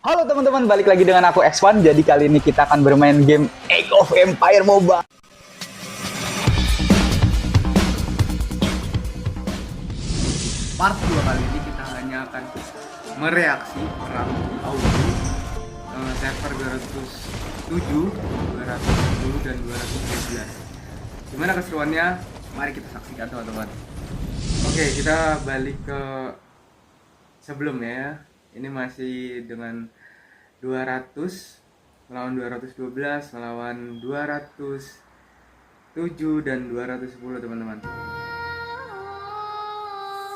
Halo teman-teman, balik lagi dengan aku X1. Jadi kali ini kita akan bermain game Age of Empire MOBA. Part 2 kali ini kita hanya akan mereaksi perang audio server 207, 210 dan 213. Gimana keseruannya? Mari kita saksikan teman-teman. Oke, kita balik ke sebelumnya ya. Ini masih dengan 200 melawan 212 melawan 207 dan 210 teman-teman.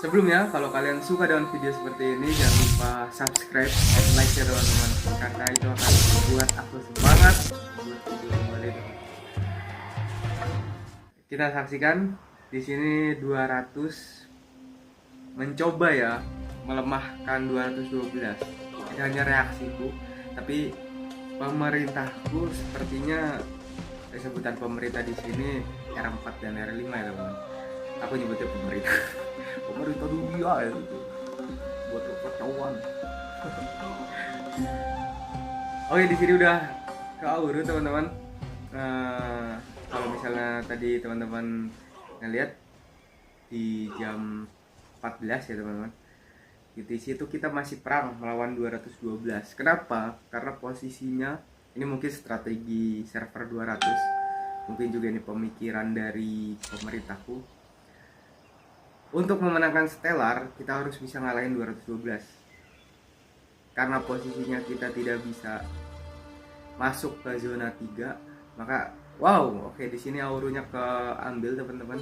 Sebelumnya, kalau kalian suka dengan video seperti ini, jangan lupa subscribe dan like ya teman-teman, karena itu akan membuat aku semangat buat video kembali. Kita saksikan di sini 200 mencoba ya melemahkan 212. Ini hanya reaksiku, tapi pemerintahku sepertinya sebutan pemerintah di sini R4 dan R5 ya teman-teman. Aku nyebutnya pemerintah. Pemerintah dunia ya itu buat kacauan. Oke, di sini udah ke Auru teman-teman. Kalau misalnya tadi teman-teman ngeliat di jam 14 ya teman-teman, di situ kita masih perang melawan 212. Kenapa? Karena posisinya ini mungkin strategi server 200, mungkin juga ini pemikiran dari pemerintahku. Untuk memenangkan Stellar, kita harus bisa ngalahin 212. Karena posisinya kita tidak bisa masuk ke zona 3, maka oke, di sini aurunya keambil teman-teman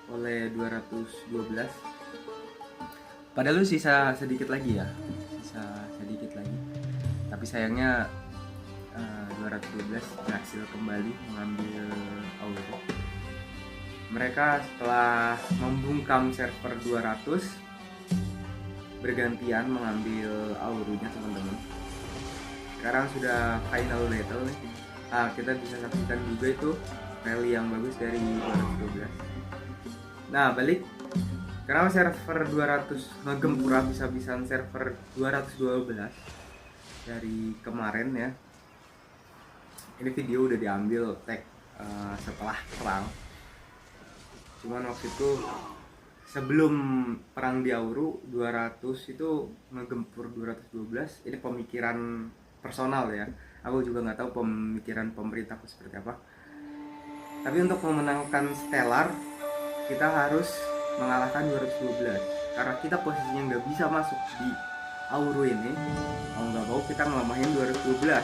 oleh 212. Padahal sisa sedikit lagi ya. Sisa sedikit lagi. Tapi sayangnya 212 berhasil kembali mengambil auru. Mereka setelah membungkam server 200 bergantian mengambil aurunya teman-teman. Sekarang sudah final battle nih. Kita bisa saksikan juga itu rally yang bagus dari 212. Nah, balik karena server 200 ngegempur habis-habisan server 212 dari kemarin ya. Ini video udah diambil tag setelah perang. Cuman waktu itu sebelum perang di Auru 200 itu ngegempur 212. Ini pemikiran personal ya. Aku juga nggak tahu pemikiran pemerintahku seperti apa. Tapi untuk memenangkan Stellar kita harus mengalahkan 212. Karena kita posisinya nggak bisa masuk di Auru ini, mau nggak mau kita ngelamahin 212.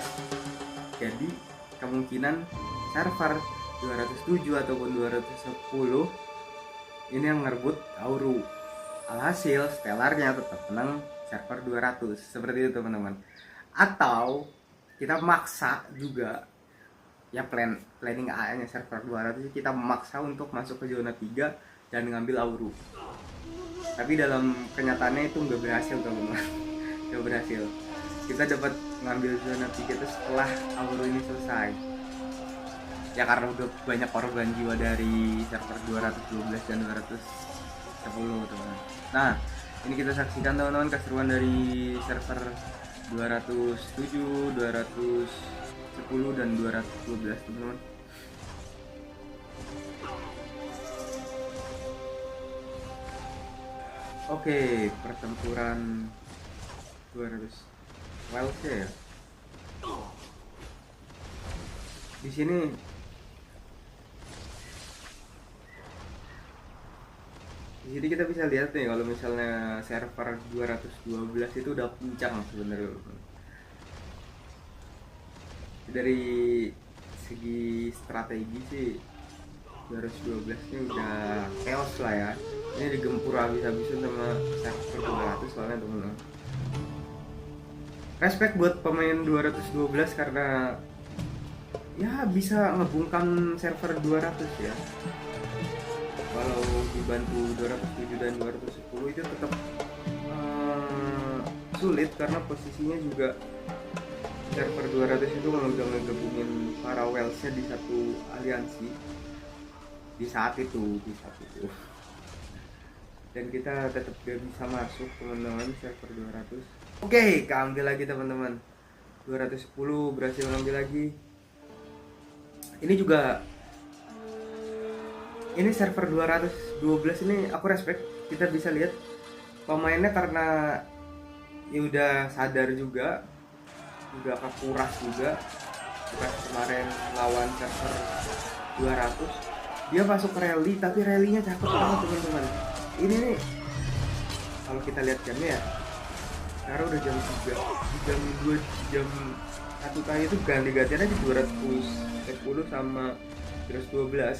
Jadi kemungkinan server 207 ataupun 210 ini yang ngerebut Auru. Alhasil Stellarnya tetap menang server 200. Seperti itu teman-teman. Atau kita maksa juga ya, planning A-nya server 200 kita memaksa untuk masuk ke zona 3 dan ngambil Auru. Tapi dalam kenyataannya itu nggak berhasil teman-teman. Nggak berhasil. Kita dapat ngambil zona 3 itu setelah Auru ini selesai. Ya karena udah banyak korban jiwa dari server 212 dan 210 teman-teman. Nah, ini kita saksikan teman-teman keseruan dari server 207, 210 dan 212 teman-teman. Oke, pertempuran 200 WLC ya. Di sini kita bisa lihat nih kalau misalnya server 212 itu udah puncang sebenarnya. Dari segi strategi sih 212 ini udah chaos lah ya. Ini digempur habis-habisan sama server 200 soalnya teman-teman. Respect buat pemain 212 karena ya bisa ngebungkam server 200 ya. Walau dibantu 207 dan 210 itu tetap sulit karena posisinya juga server 200 itu udah ngegabungin para Welsnya di satu aliansi di saat itu. Dan kita tetap gak bisa masuk teman-teman server 200. Oke, keambil lagi teman-teman. 210 berhasil ngambil lagi. Ini juga, ini server 212 ini aku respect. Kita bisa lihat pemainnya karena ya udah sadar juga, udah kekuras juga. Pas kemarin lawan server 200, dia masuk rally tapi rallynya cakep banget teman-teman. Ini nih kalau kita lihat jamnya ya, sekarang udah jam 3, jam 2, jam 1 kali itu ganti-gantian aja 210 sama 212.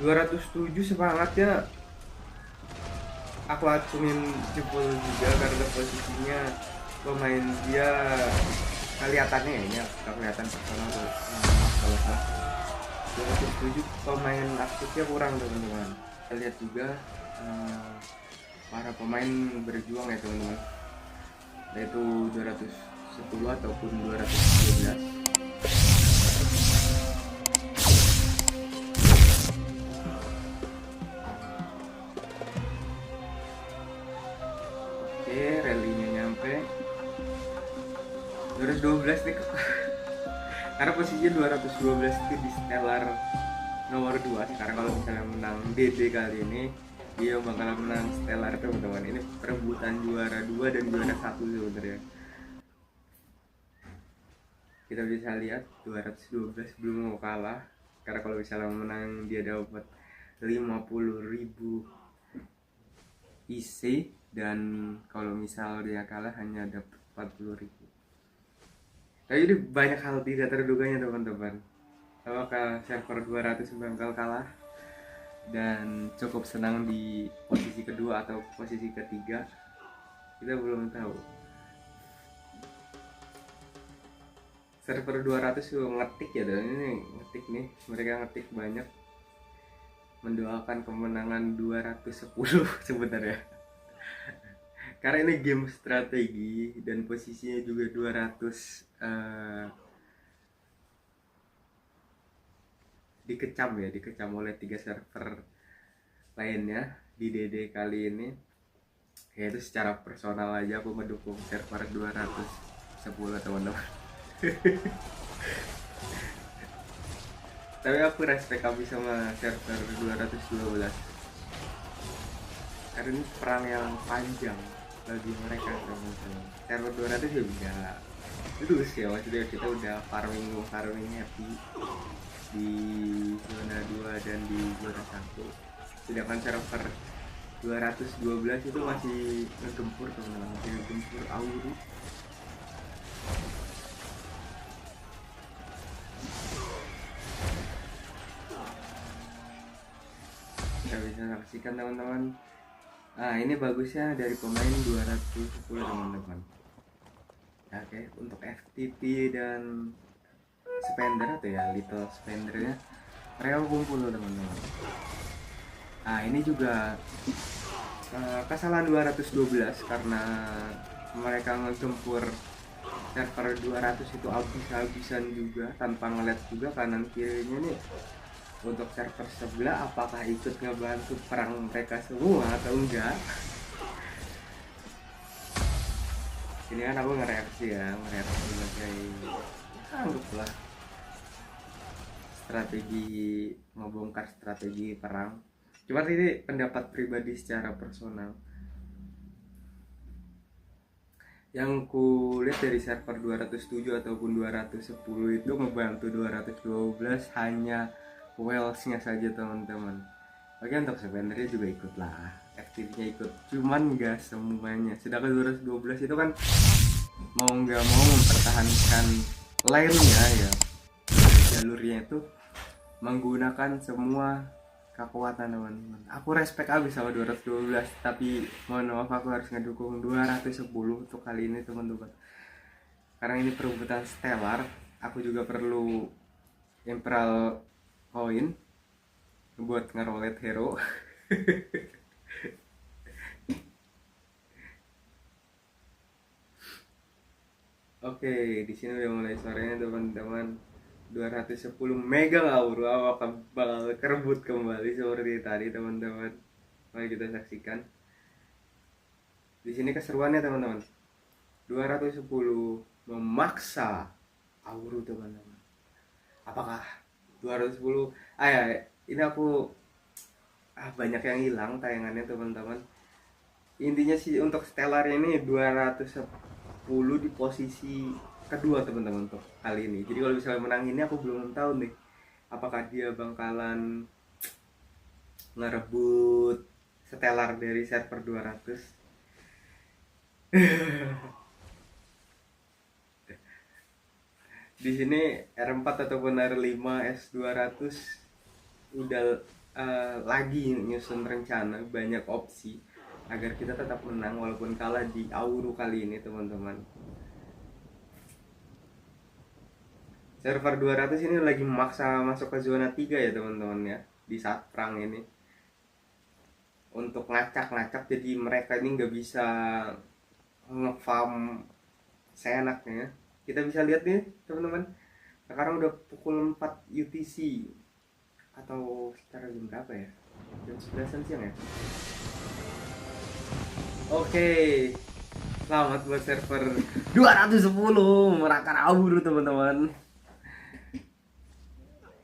207 semangatnya aku acungin jempol juga karena posisinya pemain dia kelihatannya ya, ini gak kelihatan personal kalau salah. 207 pemain aktifnya kurang teman-teman. Kita lihat juga para pemain berjuang ya teman-teman, yaitu 210 ataupun 212. Oke, rally-nya nyampe 212 nih. Karena posisinya 212 itu di stellar nomor 2. Sekarang kalau misalnya menang DD kali ini, dia bakalan menang stellar teman-teman. Ini perebutan juara 2 dan juara 1 sebenarnya. Kita bisa lihat 212 belum mau kalah. Karena kalau misalnya menang dia dapat 50.000 IC, dan kalau misal dia kalah hanya dapat 40.000. Tapi ini banyak hal tidak terduganya teman-teman. Apakah server 200 bakal kalah dan cukup senang di posisi kedua atau posisi ketiga, kita belum tahu. Server 200 ngetik ya, dan ini ngetik nih, mereka ngetik banyak mendoakan kemenangan 210 sebenarnya. Karena ini game strategi dan posisinya juga 200 dikecam oleh 3 server lainnya di DD kali ini. Yaitu secara personal aja aku mendukung server 210 teman-teman. Tapi aku respect habis sama server 212 karena ini perang yang panjang bagi mereka teman-teman. Server 200 ya udah terus ya, maksudnya kita udah farming happy di zona 2 dan di zona 1. Sedangkan server 212 itu masih ngegempur teman-teman, masih ngegempur Auru. Kita bisa saksikan teman-teman. Nah, ini bagusnya dari pemain 210 teman-teman. Oke, untuk FTP dan spender atau ya little spendernya mereka kumpul teman-teman. Nah, ini juga kesalahan 212 karena mereka ngegempur server 200 itu habis-habisan juga tanpa ngeliat juga kanan kirinya nih. Untuk server sebelah apakah ikut ngebantu perang mereka semua atau enggak? Ini kan aku ngereaksi sebagai anggaplah strategi, ngebongkar strategi perang. Cuma ini pendapat pribadi secara personal. Yang ku lihat dari server 207 ataupun 210 itu ngebantu 212 hanya Wales-nya saja teman-teman. Oke, untuk sebenarnya juga ikut lah, aktifnya ikut, cuman nggak semuanya. Sedangkan 212 itu kan mau nggak mau mempertahankan line-nya ya, jalurnya itu menggunakan semua kekuatan teman-teman. Aku respect abis sama 212, tapi mohon maaf aku harus ngedukung 210 untuk kali ini teman-teman. Karena ini perebutan stellar, aku juga perlu Imperial Coin buat ngerolet hero. Oke, di sini udah mulai suaranya teman-teman. 210 mega Auru apakah bakal kerebut kembali seperti tadi teman-teman? Mari kita saksikan. Di sini keseruannya teman-teman. 210 memaksa Auru teman-teman. Apakah 210? Ya, ini aku banyak yang hilang tayangannya teman-teman. Intinya sih untuk Stellar ini 210 di posisi kedua teman-teman untuk kali ini. Jadi kalau misalnya menang ini aku belum tahu nih apakah dia bakalan ngerebut Stellar dari server 200. Di sini R4 ataupun R5 S200 udah lagi nyusun rencana, banyak opsi agar kita tetap menang walaupun kalah di Auru kali ini teman-teman. Server 200 ini lagi memaksa masuk ke zona 3 ya teman-teman ya, di saat perang ini untuk ngacak-ngacak, jadi mereka ini nggak bisa nge-farm seenaknya. Kita bisa lihat nih teman-teman, sekarang udah pukul 4 UTC atau sekitar jam berapa ya, jam 11 siang ya. Oke, selamat buat server 210 Merakan Auru teman-teman.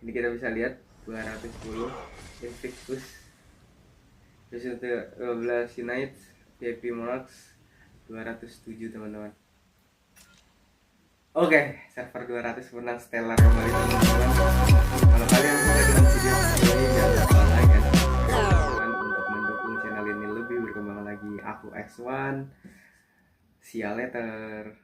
Ini kita bisa lihat 210 Invictus, terus itu 12 Unite, VIP Monarchs 207 teman-teman. Oke, server 200 menang Stellar kembali teman-teman. Kalau kalian suka dengan video ini, jangan lupa like dan subscribe untuk mendukung channel ini lebih berkembang lagi. Aku X1, see you later.